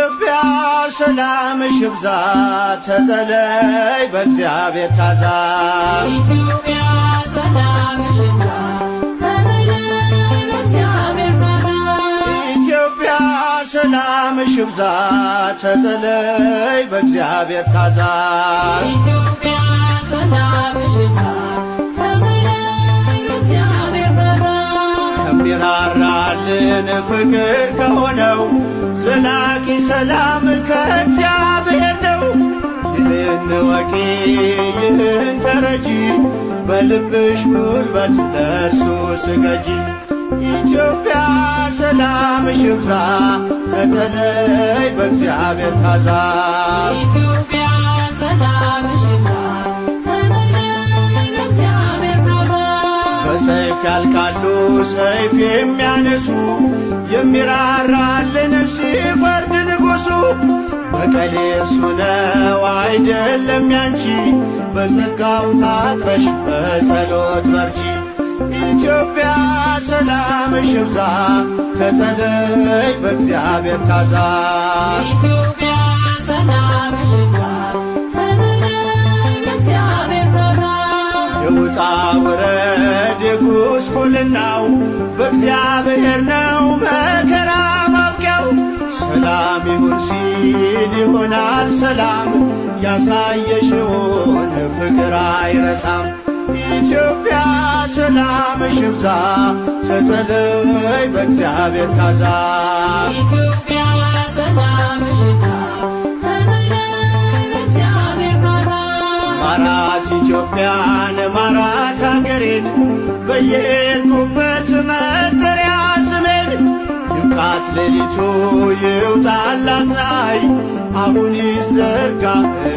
ኢትዮጵያ ሰላምሽ ይብዛ ተጠለይ በእግዚአብሔር ታዛ ኢትዮጵያ ሰላምሽ ይብዛ ተጠለይ በእግዚአብሔር ታዛ ኢትዮጵያ ሰላምሽ ይብዛ ተጠለይ በእግዚአብሔር ታዛ ኢትዮጵያ ሰላምሽ ይብዛ ተጠለይ በእግዚአብሔር ታዛ ከሚራራልን ፍቅር ከሆነው ዘላቂ ሰላም ከእግዚአብሔር ነው። ይህን ወቂ ይህን ተረጂ በልብሽ ጉልበት ለእርሱ ስገጂ። ኢትዮጵያ ሰላምሽ ይብዛ ተጠለይ በእግዚአብሔር ታዛ ኢትዮጵያ ሰላምሽ ይብዛ ተጠለይ በእግዚአብሔር ታዛ በሰይፍ ያልቃሉ ሰይፍ የሚያነሱ የሚራራልን ሲፈርድ ንጉሡ በቀል የእርሱ ነው አይደለም ያንቺ በጸጋው ታጥረሽ በጸሎት በርቺ። ኢትዮጵያ ሰላምሽ ይብዛ ተጠለይ በእግዚአብሔር ታዛ ኢትዮጵያ ሰላምሽ ይብዛ ተጠለይ በእግዚአብሔር ታዛ የውጣ ውረድ የጉስቁልናው በእግዚአብሔር ነው መከራ ማብቂያው። ሰላም ይሁን ሲል ይሆናል ሰላም ያሳየሽውን ፍቅር አይረሳም። ኢትዮጵያ ሰላምሽ ይብዛ ተጠለይ በእግዚአብሔር ታዛ ኢትዮጵያ ሰላምሽ ይብዛ ተጠለይ በእግዚአብሔር ታዛ ማራት ኢትዮጵያን ማራት አገሬን በየሄድኩበት መጠሪያ ስሜን ይብቃት ሌሊቱ ይውጣላት ፀሐይ አሁን ይዘርጋ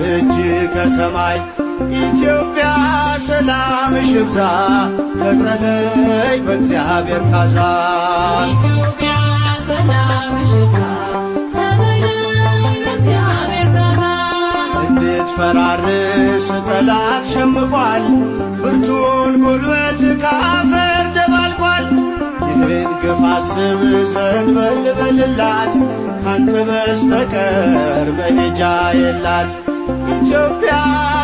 እጅ ከሰማይ። ኢትዮጵያ ሰላምሽ ይብዛ ተጠለይ በእግዚአብሔር ታዛ ኢትዮጵያ ሰላምሽ ይብዛ ተጠለይ በእግዚአብሔር ታዛ እንድትፈራርስ ጠላት ሸምቋል ብርቱን ጉልበት ካፈር ደባልቋል። ይህን ግፍ አስብ ዘንበል በልላት ካንተ በስተቀር መሄጃ የላት ኢትዮጵያ